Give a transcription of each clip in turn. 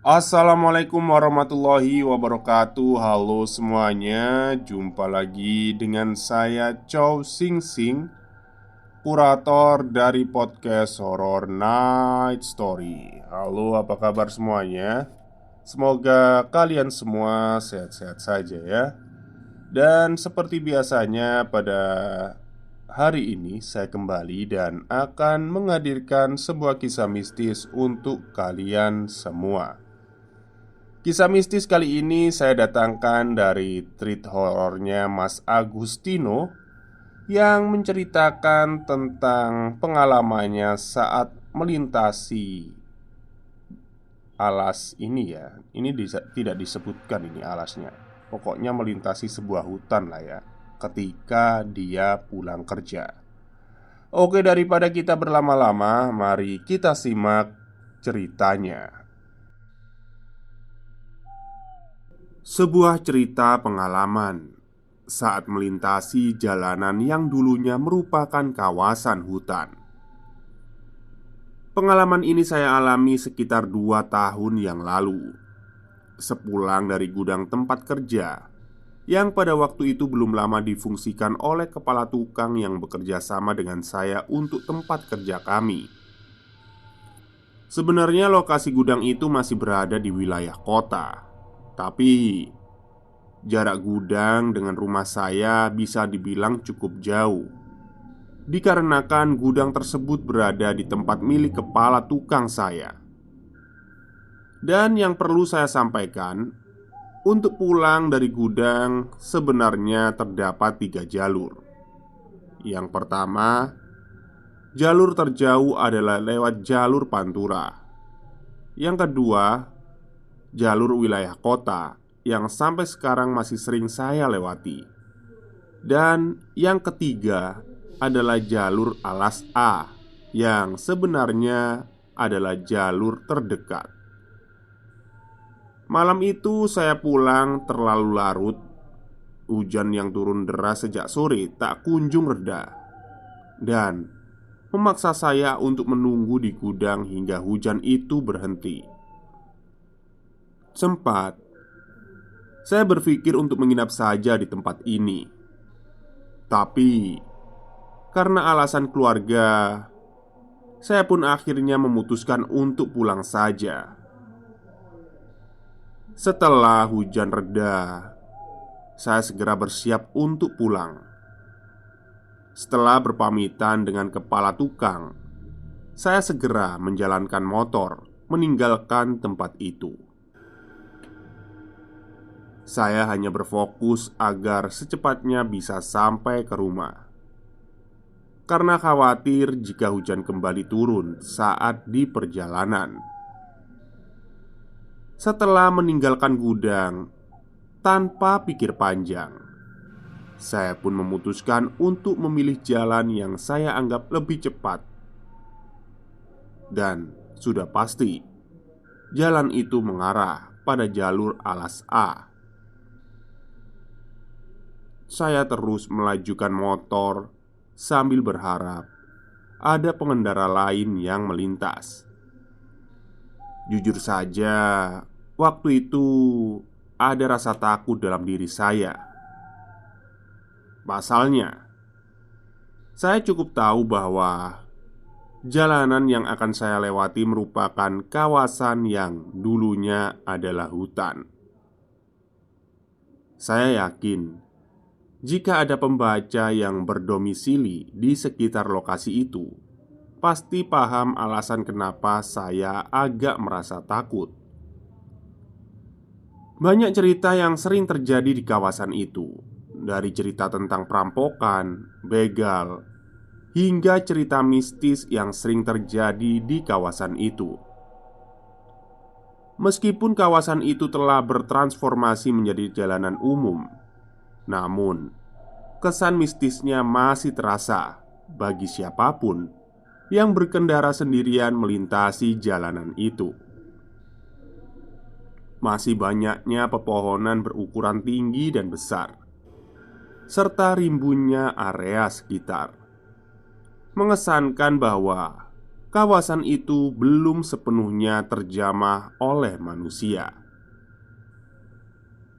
Assalamualaikum warahmatullahi wabarakatuh. Halo semuanya, jumpa lagi dengan saya Chow Sing Sing, kurator dari podcast Horror Night Story. Halo, apa kabar semuanya? Semoga kalian semua sehat-sehat saja ya. Dan seperti biasanya pada hari ini saya kembali dan akan menghadirkan sebuah kisah mistis untuk kalian semua. Kisah mistis kali ini saya datangkan dari treat horornya Mas Agustino yang menceritakan tentang pengalamannya saat melintasi alas ini ya. Ini tidak disebutkan ini alasnya. Pokoknya melintasi sebuah hutan lah ya, ketika dia pulang kerja. Oke, daripada kita berlama-lama, mari kita simak ceritanya. Sebuah cerita pengalaman saat melintasi jalanan yang dulunya merupakan kawasan hutan. Pengalaman ini saya alami sekitar 2 tahun yang lalu, sepulang dari gudang tempat kerja yang pada waktu itu belum lama difungsikan oleh kepala tukang yang bekerja sama dengan saya untuk tempat kerja kami. Sebenarnya lokasi gudang itu masih berada di wilayah kota, tapi jarak gudang dengan rumah saya bisa dibilang cukup jauh. Dikarenakan gudang tersebut berada di tempat milik kepala tukang saya. Dan yang perlu saya sampaikan, untuk pulang dari gudang sebenarnya terdapat 3 jalur. Yang pertama, jalur terjauh adalah lewat jalur Pantura. Yang kedua, jalur wilayah kota yang sampai sekarang masih sering saya lewati. Dan yang ketiga adalah jalur alas A, yang sebenarnya adalah jalur terdekat. Malam itu saya pulang terlalu larut. Hujan yang turun deras sejak sore tak kunjung reda, dan memaksa saya untuk menunggu di gudang hingga hujan itu berhenti. Sempat saya berpikir untuk menginap saja di tempat ini, tapi karena alasan keluarga, saya pun akhirnya memutuskan untuk pulang saja. Setelah hujan reda, saya segera bersiap untuk pulang. Setelah berpamitan dengan kepala tukang, saya segera menjalankan motor meninggalkan tempat itu. Saya hanya berfokus agar secepatnya bisa sampai ke rumah, karena khawatir jika hujan kembali turun saat di perjalanan. Setelah meninggalkan gudang, tanpa pikir panjang, saya pun memutuskan untuk memilih jalan yang saya anggap lebih cepat. Dan sudah pasti, jalan itu mengarah pada jalur alas A. Saya terus melajukan motor sambil berharap ada pengendara lain yang melintas. Jujur saja, waktu itu ada rasa takut dalam diri saya. Pasalnya, saya cukup tahu bahwa jalanan yang akan saya lewati merupakan kawasan yang dulunya adalah hutan. Saya yakin jika ada pembaca yang berdomisili di sekitar lokasi itu, pasti paham alasan kenapa saya agak merasa takut. Banyak cerita yang sering terjadi di kawasan itu, dari cerita tentang perampokan, begal, hingga cerita mistis yang sering terjadi di kawasan itu. Meskipun kawasan itu telah bertransformasi menjadi jalanan umum, namun kesan mistisnya masih terasa bagi siapapun yang berkendara sendirian melintasi jalanan itu. Masih banyaknya pepohonan berukuran tinggi dan besar, serta rimbunnya area sekitar, mengesankan bahwa kawasan itu belum sepenuhnya terjamah oleh manusia.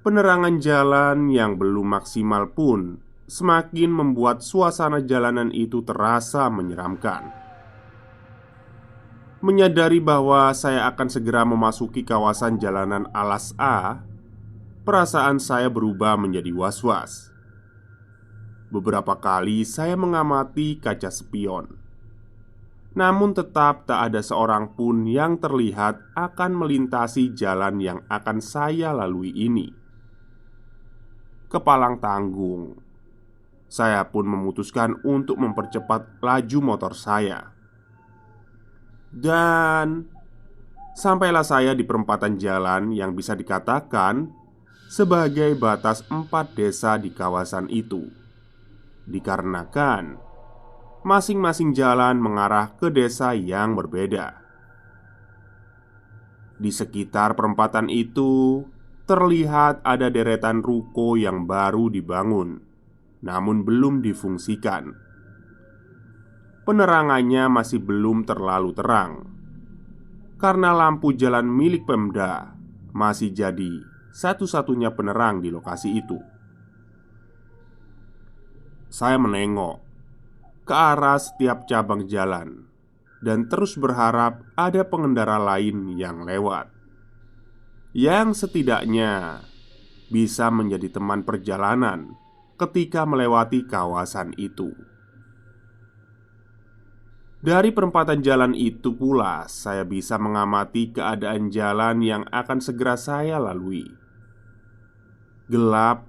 Penerangan jalan yang belum maksimal pun semakin membuat suasana jalanan itu terasa menyeramkan. Menyadari bahwa saya akan segera memasuki kawasan jalanan alas A, perasaan saya berubah menjadi was-was. Beberapa kali saya mengamati kaca spion, namun tetap tak ada seorang pun yang terlihat akan melintasi jalan yang akan saya lalui ini. Kepalang tanggung, saya pun memutuskan untuk mempercepat laju motor saya. Dan sampailah saya di perempatan jalan yang bisa dikatakan sebagai batas 4 desa di kawasan itu. Dikarenakan masing-masing jalan mengarah ke desa yang berbeda. Di sekitar perempatan itu terlihat ada deretan ruko yang baru dibangun, namun belum difungsikan. Penerangannya masih belum terlalu terang karena lampu jalan milik Pemda masih jadi satu-satunya penerang di lokasi itu. Saya menengok ke arah setiap cabang jalan dan terus berharap ada pengendara lain yang lewat, yang setidaknya bisa menjadi teman perjalanan ketika melewati kawasan itu. Dari perempatan jalan itu pula saya bisa mengamati keadaan jalan yang akan segera saya lalui. Gelap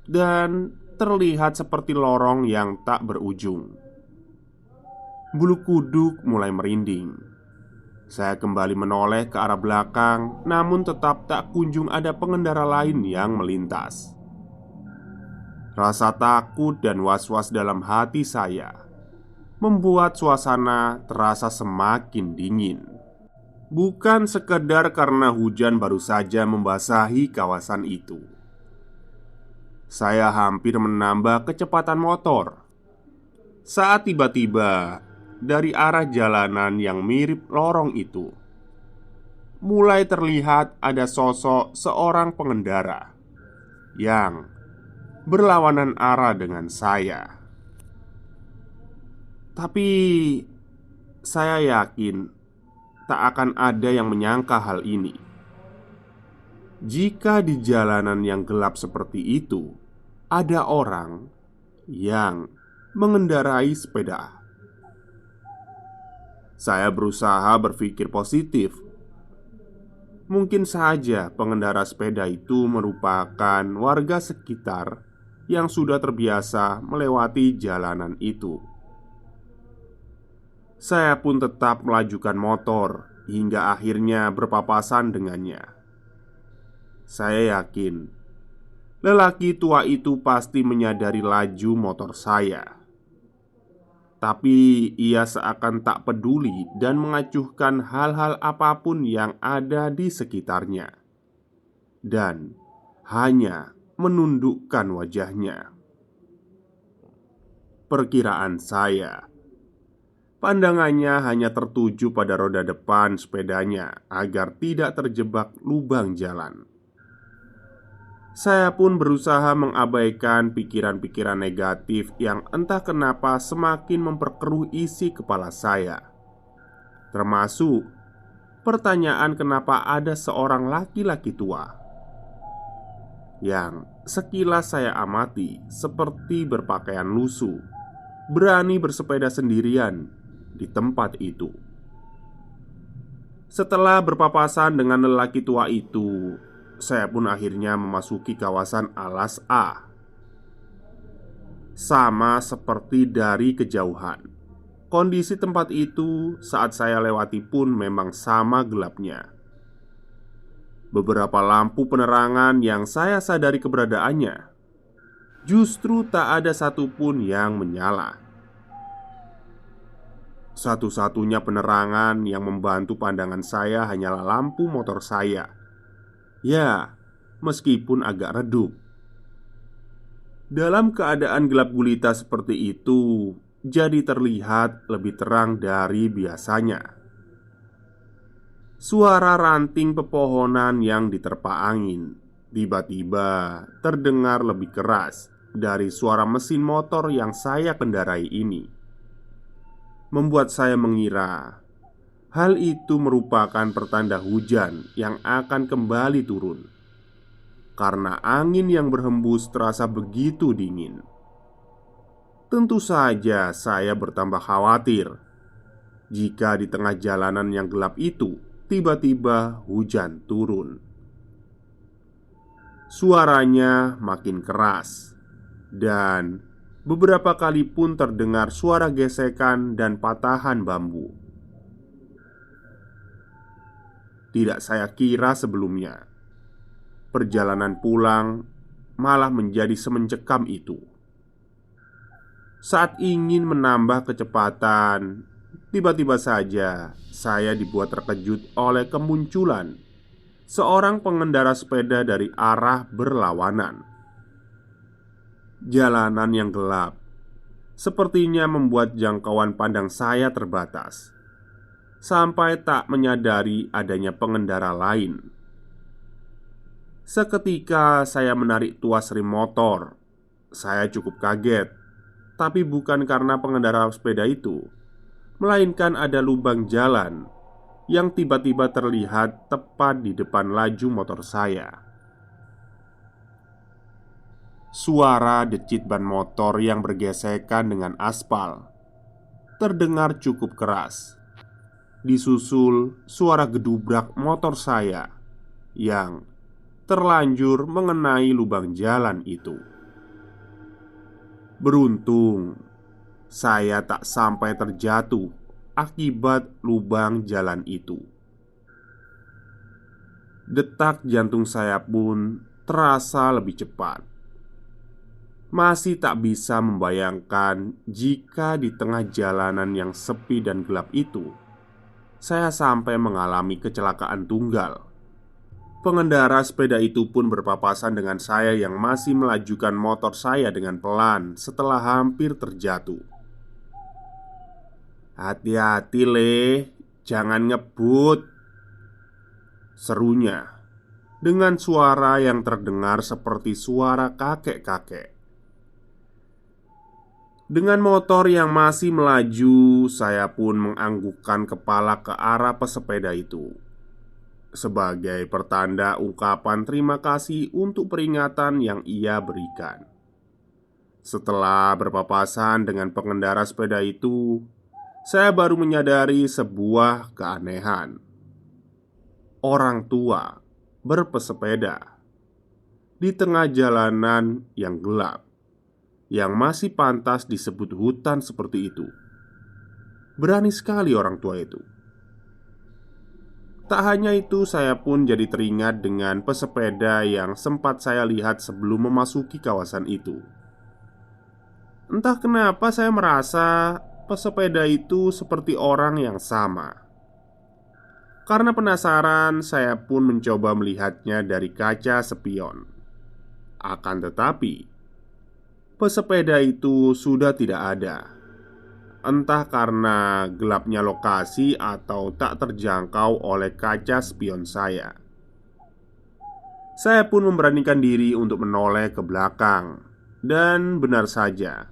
dan terlihat seperti lorong yang tak berujung. Bulu kuduk mulai merinding. Saya kembali menoleh ke arah belakang, namun tetap tak kunjung ada pengendara lain yang melintas. Rasa takut dan was-was dalam hati saya membuat suasana terasa semakin dingin. Bukan sekedar karena hujan baru saja membasahi kawasan itu. Saya hampir menambah kecepatan motor saat tiba-tiba dari arah jalanan yang mirip lorong itu mulai terlihat ada sosok seorang pengendara yang berlawanan arah dengan saya. Tapi saya yakin tak akan ada yang menyangka hal ini. Jika di jalanan yang gelap seperti itu ada orang yang mengendarai sepeda. Saya berusaha berpikir positif. Mungkin saja pengendara sepeda itu merupakan warga sekitar yang sudah terbiasa melewati jalanan itu. Saya pun tetap melajukan motor hingga akhirnya berpapasan dengannya. Saya yakin lelaki tua itu pasti menyadari laju motor saya, tapi ia seakan tak peduli dan mengacuhkan hal-hal apapun yang ada di sekitarnya, dan hanya menundukkan wajahnya. Perkiraan saya, pandangannya hanya tertuju pada roda depan sepedanya agar tidak terjebak lubang jalan. Saya pun berusaha mengabaikan pikiran-pikiran negatif yang entah kenapa semakin memperkeruh isi kepala saya. Termasuk pertanyaan kenapa ada seorang laki-laki tua yang sekilas saya amati seperti berpakaian lusuh, berani bersepeda sendirian di tempat itu. Setelah berpapasan dengan lelaki tua itu, saya pun akhirnya memasuki kawasan alas A. Sama seperti dari kejauhan, kondisi tempat itu saat saya lewati pun memang sama gelapnya. Beberapa lampu penerangan yang saya sadari keberadaannya justru tak ada satupun yang menyala. Satu-satunya penerangan yang membantu pandangan saya hanyalah lampu motor saya. Ya, meskipun agak redup. Dalam keadaan gelap gulita seperti itu, jadi terlihat lebih terang dari biasanya. Suara ranting pepohonan yang diterpa angin tiba-tiba terdengar lebih keras dari suara mesin motor yang saya kendarai ini, membuat saya mengira hal itu merupakan pertanda hujan yang akan kembali turun karena angin yang berhembus terasa begitu dingin. Tentu saja, saya bertambah khawatir jika di tengah jalanan yang gelap itu tiba-tiba hujan turun. Suaranya makin keras, dan beberapa kali pun terdengar suara gesekan dan patahan bambu. Tidak saya kira sebelumnya, perjalanan pulang malah menjadi semencekam itu. Saat ingin menambah kecepatan, tiba-tiba saja saya dibuat terkejut oleh kemunculan seorang pengendara sepeda dari arah berlawanan. Jalanan yang gelap sepertinya membuat jangkauan pandang saya terbatas, sampai tak menyadari adanya pengendara lain. Seketika saya menarik tuas rem motor. Saya cukup kaget, tapi bukan karena pengendara sepeda itu, melainkan ada lubang jalan yang tiba-tiba terlihat tepat di depan laju motor saya. Suara decit ban motor yang bergesekan dengan aspal terdengar cukup keras, disusul suara gedubrak motor saya yang terlanjur mengenai lubang jalan itu. Beruntung saya tak sampai terjatuh akibat lubang jalan itu. Detak jantung saya pun terasa lebih cepat. Masih tak bisa membayangkan jika di tengah jalanan yang sepi dan gelap itu saya sampai mengalami kecelakaan tunggal. Pengendara sepeda itu pun berpapasan dengan saya yang masih melajukan motor saya dengan pelan setelah hampir terjatuh. "Hati-hati, Le, jangan ngebut," serunya dengan suara yang terdengar seperti suara kakek-kakek. Dengan motor yang masih melaju, saya pun menganggukkan kepala ke arah pesepeda itu sebagai pertanda ungkapan terima kasih untuk peringatan yang ia berikan. Setelah berpapasan dengan pengendara sepeda itu, saya baru menyadari sebuah keanehan. Orang tua berpesepeda di tengah jalanan yang gelap, yang masih pantas disebut hutan seperti itu. Berani sekali orang tua itu. Tak hanya itu, saya pun jadi teringat dengan pesepeda yang sempat saya lihat sebelum memasuki kawasan itu. Entah kenapa saya merasa pesepeda itu seperti orang yang sama. Karena penasaran, saya pun mencoba melihatnya dari kaca spion. Akan tetapi, pesepeda itu sudah tidak ada. Entah karena gelapnya lokasi atau tak terjangkau oleh kaca spion saya. Saya pun memberanikan diri untuk menoleh ke belakang. Dan benar saja,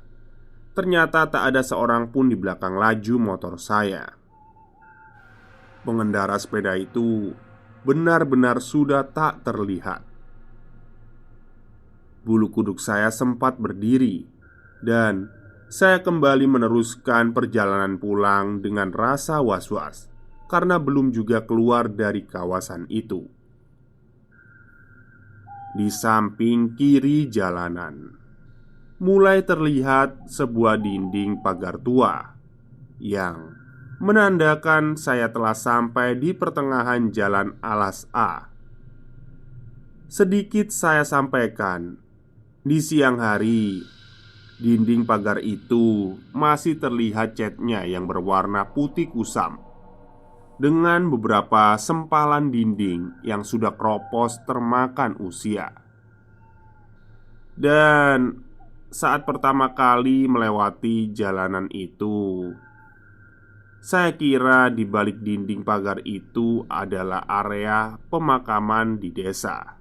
ternyata tak ada seorang pun di belakang laju motor saya. Pengendara sepeda itu benar-benar sudah tak terlihat. Bulu kuduk saya sempat berdiri, dan saya kembali meneruskan perjalanan pulang dengan rasa was-was karena belum juga keluar dari kawasan itu. Di samping kiri jalanan mulai terlihat sebuah dinding pagar tua yang menandakan saya telah sampai di pertengahan jalan Alas A. Sedikit saya sampaikan, di siang hari dinding pagar itu masih terlihat catnya yang berwarna putih kusam, dengan beberapa sempalan dinding yang sudah kropos termakan usia. Dan saat pertama kali melewati jalanan itu, saya kira di balik dinding pagar itu adalah area pemakaman di desa.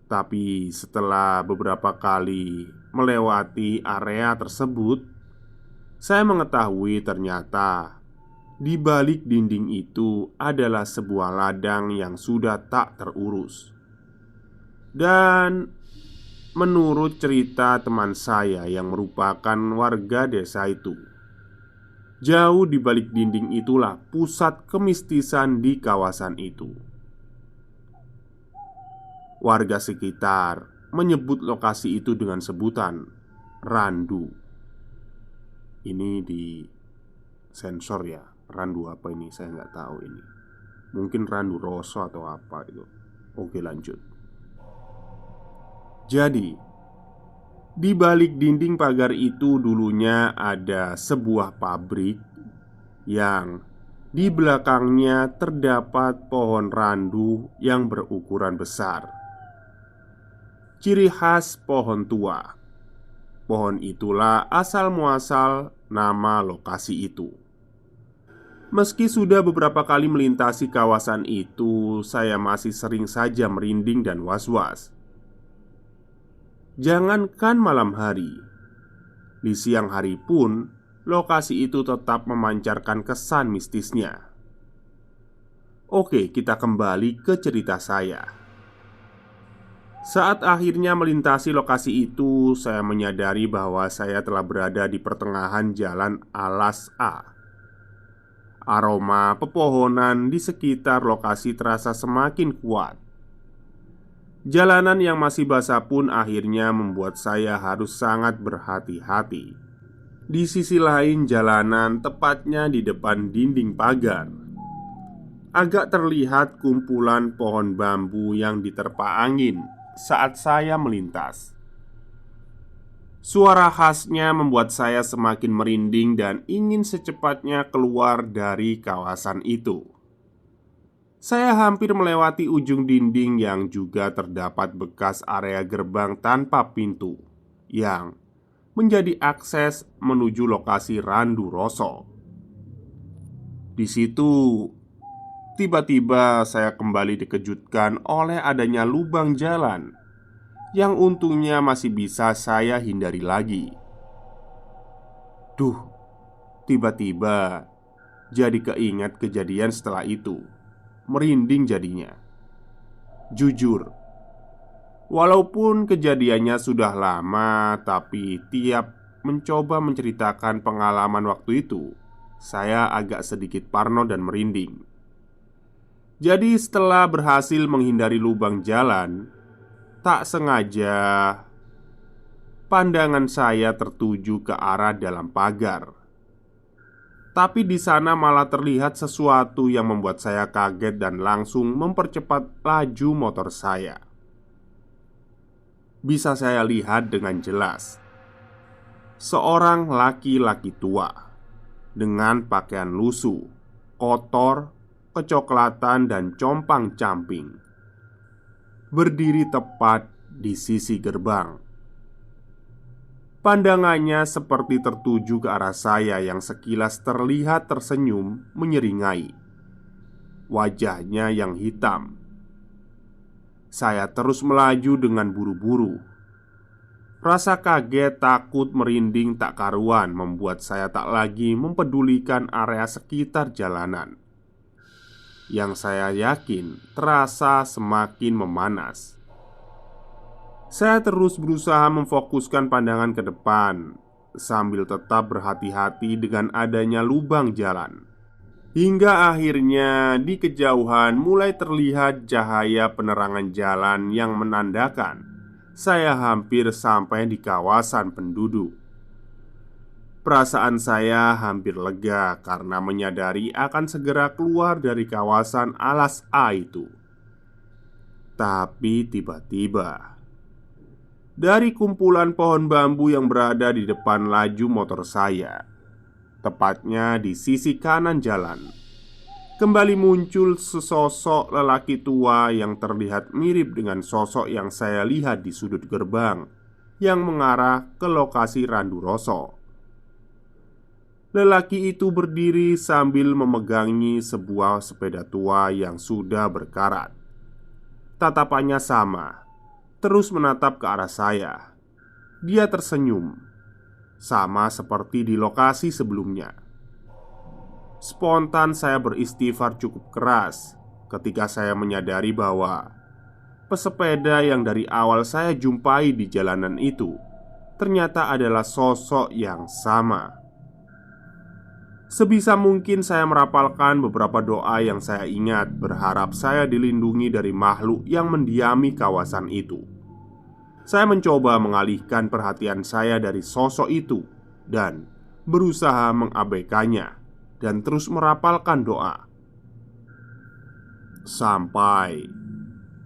Tapi setelah beberapa kali melewati area tersebut, saya mengetahui ternyata di balik dinding itu adalah sebuah ladang yang sudah tak terurus. Dan menurut cerita teman saya yang merupakan warga desa itu, jauh di balik dinding itulah pusat kemistisan di kawasan itu. Warga sekitar menyebut lokasi itu dengan sebutan Randu. Ini di sensor ya, Randu apa ini saya nggak tahu ini. Mungkin Randu Roso atau apa itu. Oke, lanjut. Jadi di balik dinding pagar itu dulunya ada sebuah pabrik yang di belakangnya terdapat pohon randu yang berukuran besar. Ciri khas pohon tua. Pohon itulah asal muasal nama lokasi itu. Meski sudah beberapa kali melintasi kawasan itu, saya masih sering saja merinding dan was-was. Jangankan malam hari, di siang hari pun lokasi itu tetap memancarkan kesan mistisnya. Oke, kita kembali ke cerita saya. Saat akhirnya melintasi lokasi itu, saya menyadari bahwa saya telah berada di pertengahan jalan alas A. Aroma pepohonan di sekitar lokasi terasa semakin kuat. Jalanan yang masih basah pun akhirnya membuat saya harus sangat berhati-hati. Di sisi lain jalanan, tepatnya di depan dinding pagar, agak terlihat kumpulan pohon bambu yang diterpa angin saat saya melintas. Suara khasnya membuat saya semakin merinding dan ingin secepatnya keluar dari kawasan itu. Saya hampir melewati ujung dinding yang juga terdapat bekas area gerbang tanpa pintu yang menjadi akses menuju lokasi Randu Roso. Di situ, tiba-tiba saya kembali dikejutkan oleh adanya lubang jalan yang untungnya masih bisa saya hindari lagi. Duh, tiba-tiba jadi keingat kejadian setelah itu. Merinding jadinya. Jujur, walaupun kejadiannya sudah lama, tapi tiap mencoba menceritakan pengalaman waktu itu, saya agak sedikit parno dan merinding. Jadi setelah berhasil menghindari lubang jalan, tak sengaja pandangan saya tertuju ke arah dalam pagar. Tapi di sana malah terlihat sesuatu yang membuat saya kaget dan langsung mempercepat laju motor saya. Bisa saya lihat dengan jelas seorang laki-laki tua dengan pakaian lusuh, kotor, kecoklatan dan compang-camping, berdiri tepat di sisi gerbang. Pandangannya seperti tertuju ke arah saya yang sekilas terlihat tersenyum menyeringai. Wajahnya yang hitam. Saya terus melaju dengan buru-buru. Rasa kaget, takut, merinding tak karuan membuat saya tak lagi mempedulikan area sekitar jalanan yang saya yakin terasa semakin memanas. Saya terus berusaha memfokuskan pandangan ke depan sambil tetap berhati-hati dengan adanya lubang jalan. Hingga akhirnya di kejauhan mulai terlihat cahaya penerangan jalan yang menandakan saya hampir sampai di kawasan penduduk. Perasaan saya hampir lega karena menyadari akan segera keluar dari kawasan alas A itu. Tapi tiba-tiba dari kumpulan pohon bambu yang berada di depan laju motor saya, tepatnya di sisi kanan jalan, kembali muncul sesosok lelaki tua yang terlihat mirip dengan sosok yang saya lihat di sudut gerbang yang mengarah ke lokasi Randu Roso. Lelaki itu berdiri sambil memegangi sebuah sepeda tua yang sudah berkarat. Tatapannya sama, terus menatap ke arah saya. Dia tersenyum, sama seperti di lokasi sebelumnya. Spontan saya beristighfar cukup keras ketika saya menyadari bahwa pesepeda yang dari awal saya jumpai di jalanan itu ternyata adalah sosok yang sama. Sebisa mungkin saya merapalkan beberapa doa yang saya ingat, berharap saya dilindungi dari makhluk yang mendiami kawasan itu. Saya mencoba mengalihkan perhatian saya dari sosok itu dan berusaha mengabaikannya dan terus merapalkan doa. Sampai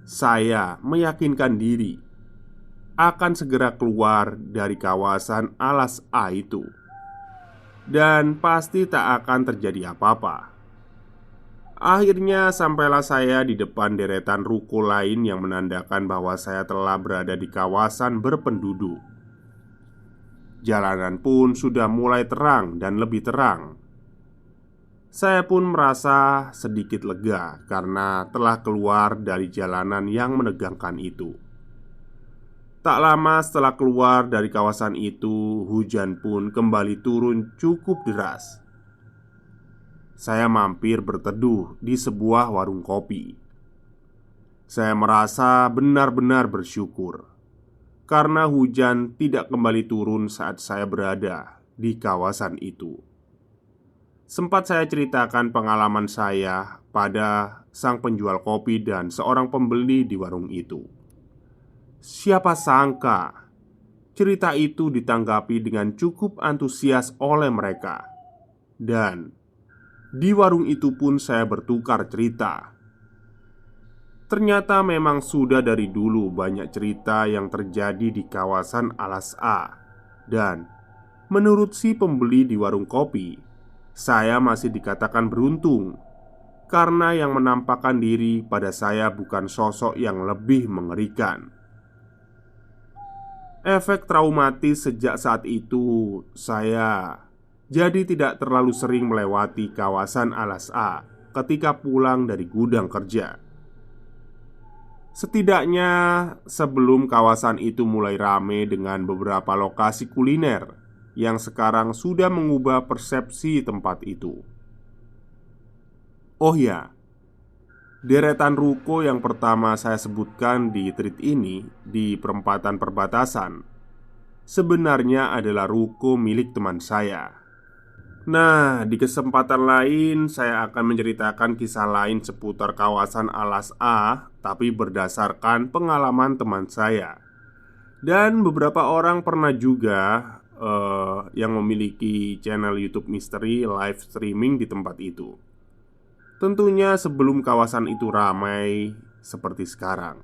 saya meyakinkan diri akan segera keluar dari kawasan alas A itu, dan pasti tak akan terjadi apa-apa. Akhirnya sampailah saya di depan deretan ruko lain yang menandakan bahwa saya telah berada di kawasan berpenduduk. Jalanan pun sudah mulai terang dan lebih terang. Saya pun merasa sedikit lega karena telah keluar dari jalanan yang menegangkan itu. Tak lama setelah keluar dari kawasan itu, hujan pun kembali turun cukup deras. Saya mampir berteduh di sebuah warung kopi. Saya merasa benar-benar bersyukur karena hujan tidak kembali turun saat saya berada di kawasan itu. Sempat saya ceritakan pengalaman saya pada sang penjual kopi dan seorang pembeli di warung itu. Siapa sangka cerita itu ditanggapi dengan cukup antusias oleh mereka. Dan di warung itu pun saya bertukar cerita. Ternyata memang sudah dari dulu banyak cerita yang terjadi di kawasan Alas A. Dan menurut si pembeli di warung kopi, saya masih dikatakan beruntung karena yang menampakkan diri pada saya bukan sosok yang lebih mengerikan. Efek traumatis sejak saat itu, saya jadi tidak terlalu sering melewati kawasan Alas A ketika pulang dari gudang kerja. Setidaknya sebelum kawasan itu mulai ramai dengan beberapa lokasi kuliner yang sekarang sudah mengubah persepsi tempat itu. Oh ya, deretan ruko yang pertama saya sebutkan di tweet ini di perempatan perbatasan sebenarnya adalah ruko milik teman saya. Nah, di kesempatan lain saya akan menceritakan kisah lain seputar kawasan Alas A, tapi berdasarkan pengalaman teman saya. Dan beberapa orang pernah juga yang memiliki channel YouTube misteri live streaming di tempat itu. Tentunya sebelum kawasan itu ramai seperti sekarang.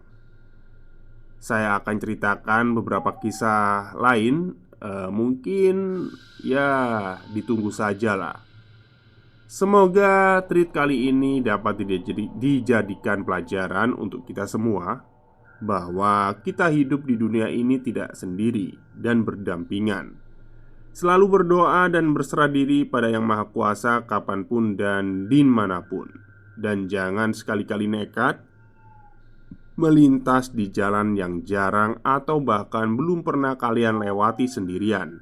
Saya akan ceritakan beberapa kisah lain. Mungkin ya ditunggu sajalah. Semoga treat kali ini dapat dijadikan pelajaran untuk kita semua, bahwa kita hidup di dunia ini tidak sendiri dan berdampingan. Selalu berdoa dan berserah diri pada Yang Maha Kuasa kapanpun dan dimanapun. Dan jangan sekali-kali nekat melintas di jalan yang jarang atau bahkan belum pernah kalian lewati sendirian.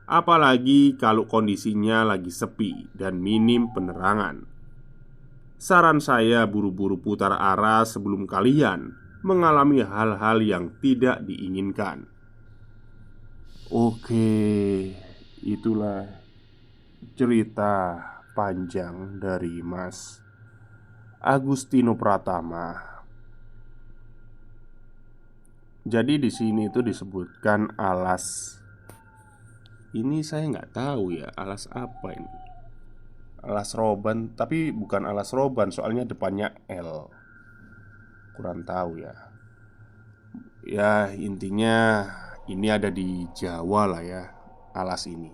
Apalagi kalau kondisinya lagi sepi dan minim penerangan. Saran saya buru-buru putar arah sebelum kalian mengalami hal-hal yang tidak diinginkan. Oke, itulah cerita panjang dari Mas Agustino Pratama. Jadi di sini itu disebutkan alas. Ini saya nggak tahu ya, alas apa ini? Alas roban, tapi bukan alas roban, soalnya depannya L. Kurang tahu ya. Ya intinya ini ada di Jawa lah ya, alas ini.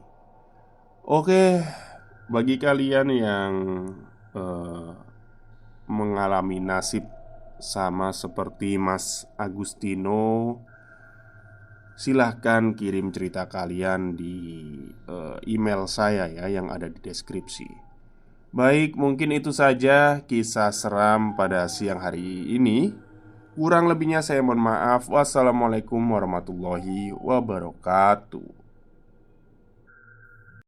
Oke, bagi kalian yang mengalami nasib sama seperti Mas Agustino, silahkan kirim cerita kalian di email saya ya, yang ada di deskripsi. Baik, mungkin itu saja kisah seram pada siang hari ini. Kurang lebihnya saya mohon maaf. Wassalamualaikum warahmatullahi wabarakatuh.